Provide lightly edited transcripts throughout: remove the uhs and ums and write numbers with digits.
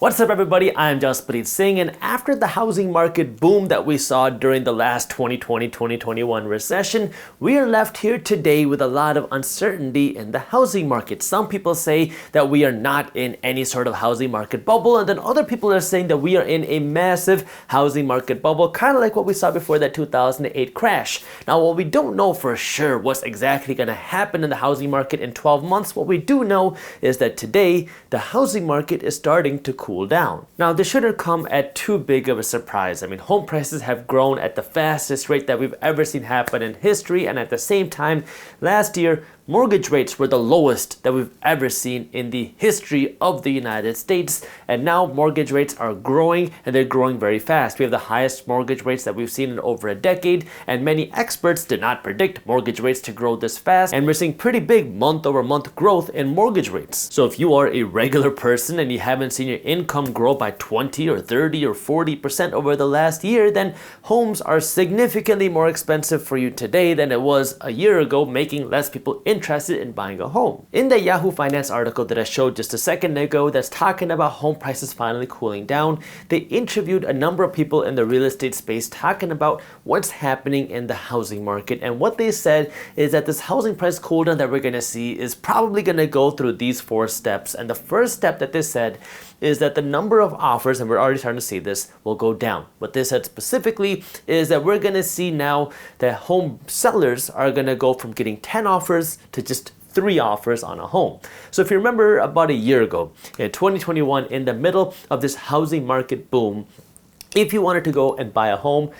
What's up everybody, I'm Jaspreet Singh, and after the housing market boom that we saw during the last 2020-2021 recession, we are left here today with a lot of uncertainty in the housing market. Some people say that we are not in any sort of housing market bubble, and then other people are saying that we are in a massive housing market bubble, kind of like what we saw before that 2008 crash. Now, while we don't know for sure what's exactly going to happen in the housing market in 12 months, what we do know is that today the housing market is starting to cool down. Now, this shouldn't come at too big of a surprise. I mean, home prices have grown at the fastest rate that we've ever seen happen in history, and at the same time, last year, mortgage rates were the lowest that we've ever seen in the history of the United States, and now mortgage rates are growing, and they're growing very fast. We have the highest mortgage rates that we've seen in over a decade, and many experts did not predict mortgage rates to grow this fast, and we're seeing pretty big month-over-month growth in mortgage rates. So if you are a regular person and you haven't seen your income grow by 20 or 30 or 40% over the last year, then homes are significantly more expensive for you today than it was a year ago, making less people interested in buying a home. In the Yahoo Finance article that I showed just a second ago that's talking about home prices finally cooling down, they interviewed a number of people in the real estate space talking about what's happening in the housing market, and what they said is that this housing price cool down that we're going to see is probably going to go through these 4 steps. And the first step that they said is that the number of offers, and we're already starting to see this, will go down. What they said specifically is that we're going to see now that home sellers are going to go from getting 10 offers to just 3 offers on a home. So if you remember about a year ago, in 2021, in the middle of this housing market boom, if you wanted to go and buy a home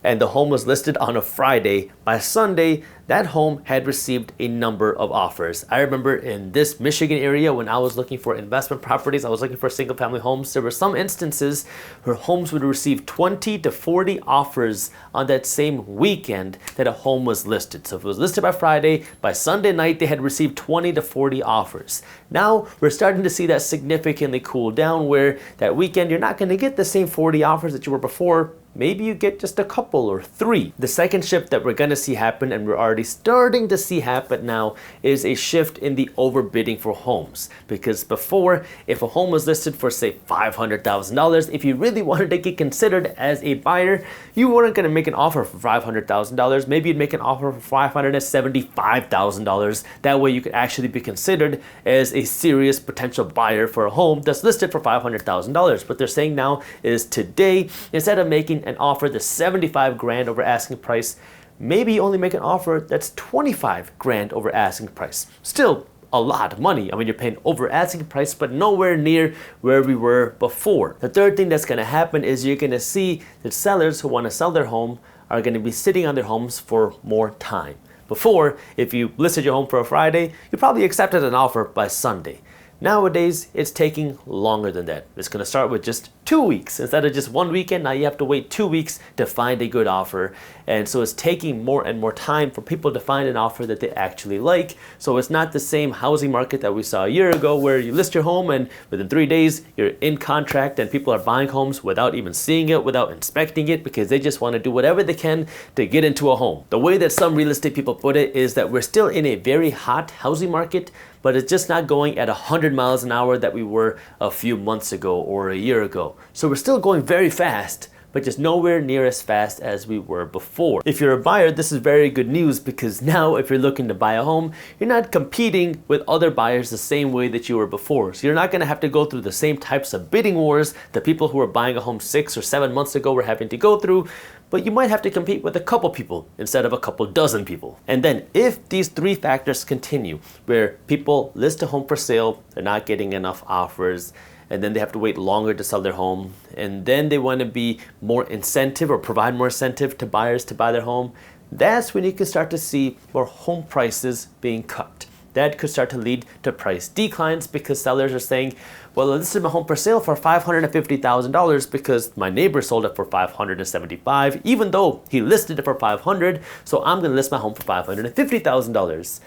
and the home was listed on a Friday, by Sunday, that home had received a number of offers. I remember in this Michigan area, when I was looking for investment properties, I was looking for single family homes, there were some instances where homes would receive 20 to 40 offers on that same weekend that a home was listed. So if it was listed by Friday, by Sunday night, they had received 20 to 40 offers. Now, we're starting to see that significantly cool down, where that weekend, you're not gonna get the same 40 offers that you were before. Maybe you get just a couple or 3. The second shift that we're gonna see happen, and we're already starting to see happen now, is a shift in the overbidding for homes. Because before, if a home was listed for say $500,000, if you really wanted to get considered as a buyer, you weren't gonna make an offer for $500,000. Maybe you'd make an offer for $575,000. That way you could actually be considered as a serious potential buyer for a home that's listed for $500,000. What they're saying now is today, instead of making an offer that's 75 grand over asking price, maybe you only make an offer that's 25 grand over asking price. Still a lot of money. I mean, you're paying over asking price, but nowhere near where we were before. The third thing that's gonna happen is you're gonna see that sellers who wanna sell their home are gonna be sitting on their homes for more time. Before, if you listed your home for a Friday, you probably accepted an offer by Sunday. Nowadays, it's taking longer than that. It's gonna start with just 2 weeks. Instead of just 1 weekend, now you have to wait 2 weeks to find a good offer. And so it's taking more and more time for people to find an offer that they actually like. So it's not the same housing market that we saw a year ago, where you list your home and within 3 days, you're in contract and people are buying homes without even seeing it, without inspecting it, because they just wanna do whatever they can to get into a home. The way that some real estate people put it is that we're still in a very hot housing market, but it's just not going at 100 miles an hour that we were a few months ago or a year ago. So we're still going very fast, but just nowhere near as fast as we were before. If you're a buyer, this is very good news, because now if you're looking to buy a home, you're not competing with other buyers the same way that you were before. So you're not gonna have to go through the same types of bidding wars that people who were buying a home 6 or 7 months ago were having to go through, but you might have to compete with a couple people instead of a couple dozen people. And then if these 3 factors continue, where people list a home for sale, they're not getting enough offers, and then they have to wait longer to sell their home, and then they want to be more incentive or provide more incentive to buyers to buy their home, that's when you can start to see more home prices being cut. That could start to lead to price declines, because sellers are saying, well, this is my home for sale for $550,000 because my neighbor sold it for $575,000, even though he listed it for $500,000, so I'm gonna list my home for $550,000.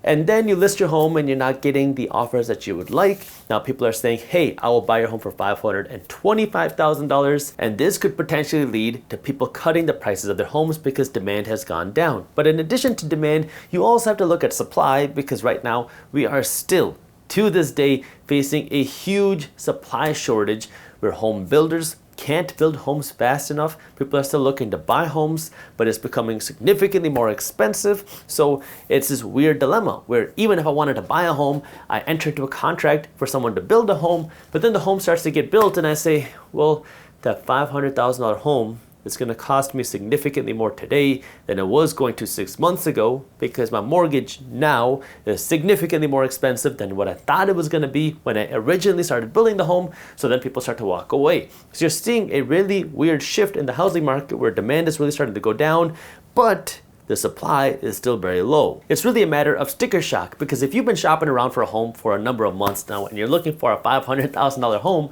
And then you list your home and you're not getting the offers that you would like. Now people are saying, hey, I will buy your home for $525,000. And this could potentially lead to people cutting the prices of their homes because demand has gone down. But in addition to demand, you also have to look at supply, because right now we are still to this day facing a huge supply shortage where home builders can't build homes fast enough. People are still looking to buy homes, but it's becoming significantly more expensive. So it's this weird dilemma where even if I wanted to buy a home, I enter into a contract for someone to build a home, but then the home starts to get built and I say, well, that $500,000 home, it's going to cost me significantly more today than it was going to 6 months ago because my mortgage now is significantly more expensive than what I thought it was going to be when I originally started building the home. So then people start to walk away. So you're seeing a really weird shift in the housing market where demand is really starting to go down, but the supply is still very low. It's really a matter of sticker shock because if you've been shopping around for a home for a number of months now and you're looking for a $500,000 home,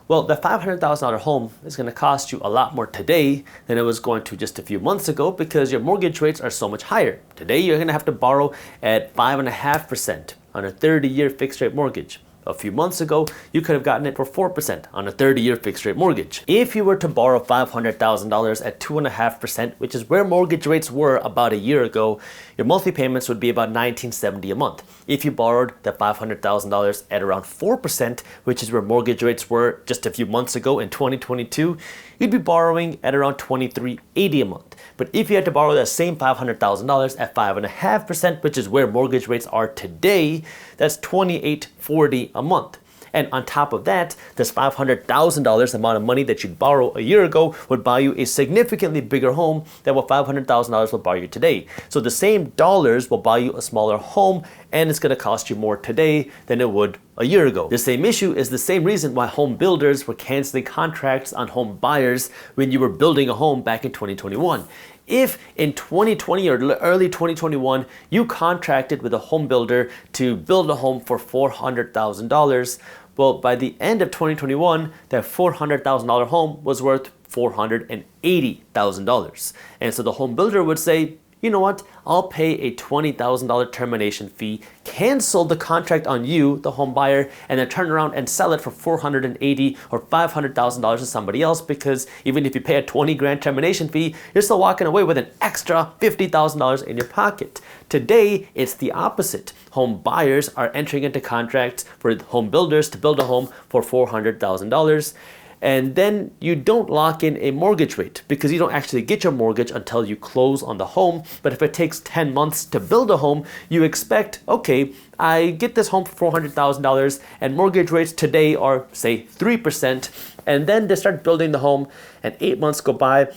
well, the $500,000 home is going to cost you a lot more today than it was going to just a few months ago because your mortgage rates are so much higher. Today, you're going to have to borrow at 5.5% on a 30-year fixed rate mortgage. A few months ago, you could have gotten it for 4% on a 30-year fixed rate mortgage. If you were to borrow $500,000 at 2.5%, which is where mortgage rates were about a year ago, your monthly payments would be about $1,970 a month. If you borrowed the $500,000 at around 4%, which is where mortgage rates were just a few months ago in 2022, you'd be borrowing at around $2,380 a month. But if you had to borrow that same $500,000 at 5.5%, which is where mortgage rates are today, that's $2,840 a month. And on top of that, this $500,000 amount of money that you'd borrow a year ago would buy you a significantly bigger home than what $500,000 will buy you today. So the same dollars will buy you a smaller home, and it's going to cost you more today than it would a year ago. The same issue is the same reason why home builders were canceling contracts on home buyers when you were building a home back in 2021. If in 2020 or early 2021, you contracted with a home builder to build a home for $400,000, well, by the end of 2021, that $400,000 home was worth $480,000. And so the home builder would say, you know what, I'll pay a $20,000 termination fee, cancel the contract on you, the home buyer, and then turn around and sell it for $480,000 or $500,000 to somebody else, because even if you pay a $20,000 termination fee, you're still walking away with an extra $50,000 in your pocket. Today, it's the opposite. Home buyers are entering into contracts for home builders to build a home for $400,000. And then you don't lock in a mortgage rate because you don't actually get your mortgage until you close on the home. But if it takes 10 months to build a home, you expect, okay, I get this home for $400,000 and mortgage rates today are, say, 3%. And then they start building the home and 8 months go by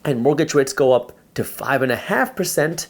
and mortgage rates go up to 5.5%.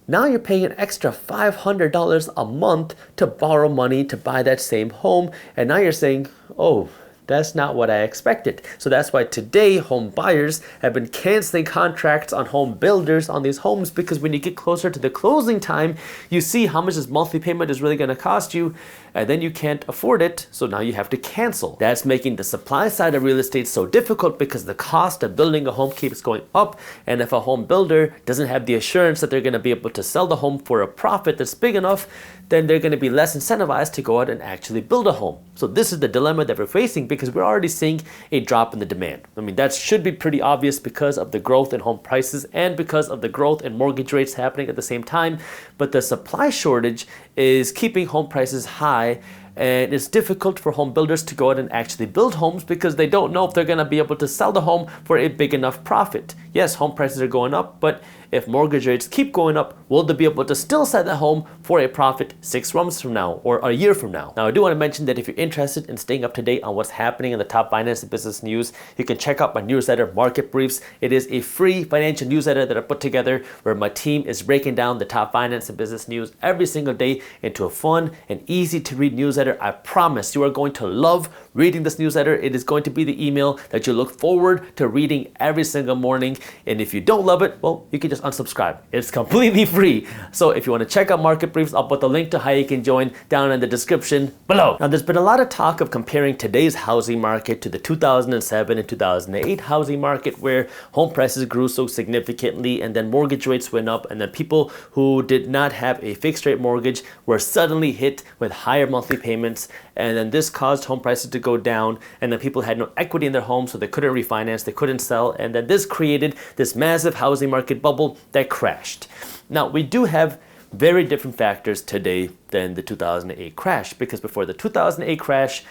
Now you're paying an extra $500 a month to borrow money to buy that same home. And now you're saying, oh, that's not what I expected. So that's why today home buyers have been canceling contracts on home builders on these homes, because when you get closer to the closing time, you see how much this monthly payment is really going to cost you, and then you can't afford it, so now you have to cancel. That's making the supply side of real estate so difficult because the cost of building a home keeps going up, and if a home builder doesn't have the assurance that they're going to be able to sell the home for a profit that's big enough, then they're going to be less incentivized to go out and actually build a home. So this is the dilemma that we're facing, because we're already seeing a drop in the demand. I mean, that should be pretty obvious because of the growth in home prices and because of the growth in mortgage rates happening at the same time. But the supply shortage is keeping home prices high, and it's difficult for home builders to go out and actually build homes because they don't know if they're going to be able to sell the home for a big enough profit. Yes, home prices are going up, but if mortgage rates keep going up, will they be able to still sell the home for a profit 6 months from now or a year from now? Now, I do want to mention that if you're interested in staying up to date on what's happening in the top finance and business news, you can check out my newsletter, Market Briefs. It is a free financial newsletter that I put together where my team is breaking down the top finance and business news every single day into a fun and easy to read newsletter. I promise you are going to love reading this newsletter. It is going to be the email that you look forward to reading every single morning. And if you don't love it, well, you can just unsubscribe. It's completely free. So if you want to check out Market Briefs, I'll put the link to how you can join down in the description below. Now, there's been a lot of talk of comparing today's housing market to the 2007 and 2008 housing market, where home prices grew so significantly and then mortgage rates went up, and then people who did not have a fixed rate mortgage were suddenly hit with higher monthly payments, and then this caused home prices to go down, and then people had no equity in their homes, so they couldn't refinance, they couldn't sell, and then this created this massive housing market bubble that crashed. Now, we do have very different factors today than the 2008 crash, because before the 2008 crash,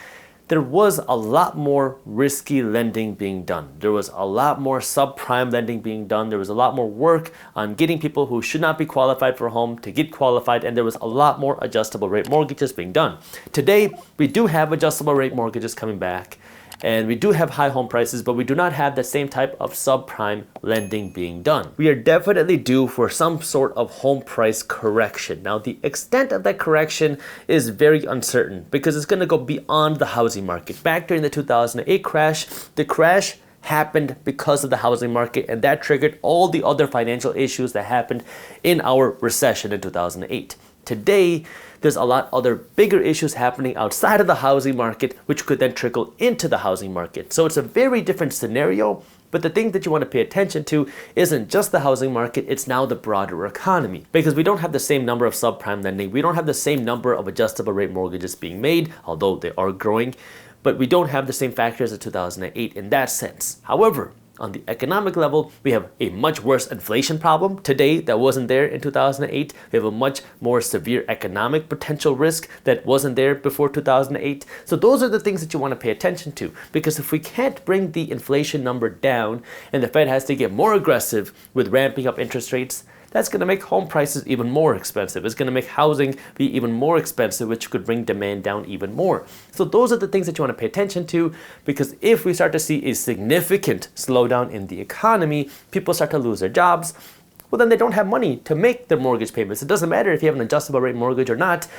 there was a lot more risky lending being done. There was a lot more subprime lending being done. There was a lot more work on getting people who should not be qualified for a home to get qualified, and there was a lot more adjustable rate mortgages being done. Today, we do have adjustable rate mortgages coming back, and we do have high home prices, but we do not have the same type of subprime lending being done. We are definitely due for some sort of home price correction. Now, the extent of that correction is very uncertain because it's going to go beyond the housing market. Back during the 2008 crash, the crash happened because of the housing market, and that triggered all the other financial issues that happened in our recession in 2008. Today, there's a lot other bigger issues happening outside of the housing market, which could then trickle into the housing market. So it's a very different scenario, but the thing that you want to pay attention to isn't just the housing market, it's now the broader economy. Because we don't have the same number of subprime lending, we don't have the same number of adjustable rate mortgages being made, although they are growing, but we don't have the same factors as 2008 in that sense. However, on the economic level, we have a much worse inflation problem today that wasn't there in 2008. We have a much more severe economic potential risk that wasn't there before 2008. So those are the things that you want to pay attention to, because if we can't bring the inflation number down and the Fed has to get more aggressive with ramping up interest rates, that's going to make home prices even more expensive. It's going to make housing be even more expensive, which could bring demand down even more. So those are the things that you want to pay attention to, because if we start to see a significant slowdown in the economy, people start to lose their jobs, well, then they don't have money to make their mortgage payments. It doesn't matter if you have an adjustable rate mortgage or not,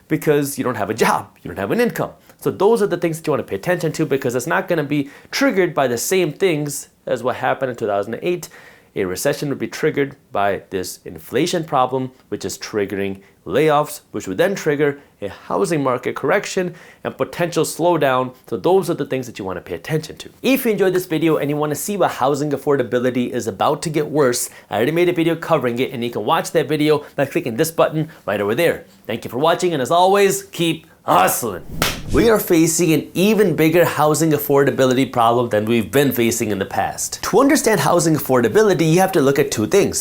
because you don't have a job, you don't have an income. So those are the things that you want to pay attention to, because it's not going to be triggered by the same things as what happened in 2008. A recession would be triggered by this inflation problem, which is triggering layoffs, which would then trigger a housing market correction and potential slowdown. So those are the things that you want to pay attention to. If you enjoyed this video and you want to see what housing affordability is about to get worse, I already made a video covering it, and you can watch that video by clicking this button right over there. Thank you for watching, and as always, keep hustling. We are facing an even bigger housing affordability problem than we've been facing in the past. To understand housing affordability, you have to look at two things.